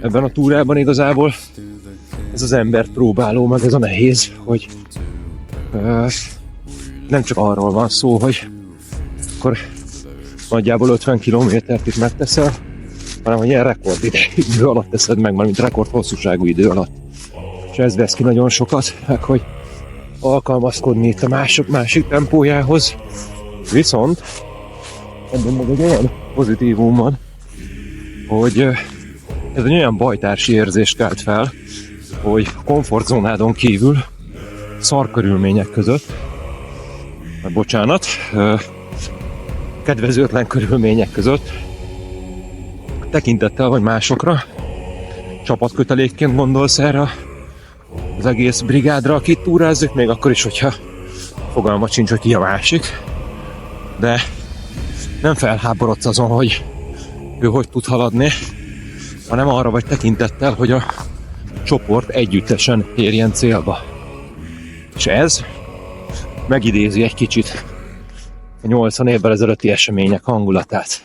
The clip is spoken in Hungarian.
ebben a túrában igazából ez az embert próbáló, meg ez a nehéz, hogy nem csak arról van szó, hogy akkor nagyjából 50 kilométert itt megteszel, hanem hogy ilyen rekord idő alatt teszed meg, mint rekord hosszúságú idő alatt. És ez vesz ki nagyon sokat, meg hogy alkalmazkodni itt a másik tempójához. Viszont ebben meg egy olyan pozitívum van, hogy ez egy olyan bajtársi érzést kelt fel, hogy komfortzónádon kívül szar körülmények között, kedvezőtlen körülmények között tekintettel vagy másokra, csapatkötelékként gondolsz erre az egész brigádra, akit túrázzuk, még akkor is, hogyha fogalmat sincs, hogy ki a másik, de nem felháborodsz azon, hogy ő hogy tud haladni, hanem arra vagy tekintettel, hogy a csoport együttesen érjen célba. És ez megidézi egy kicsit a 80 évvel ezelőtti események hangulatát.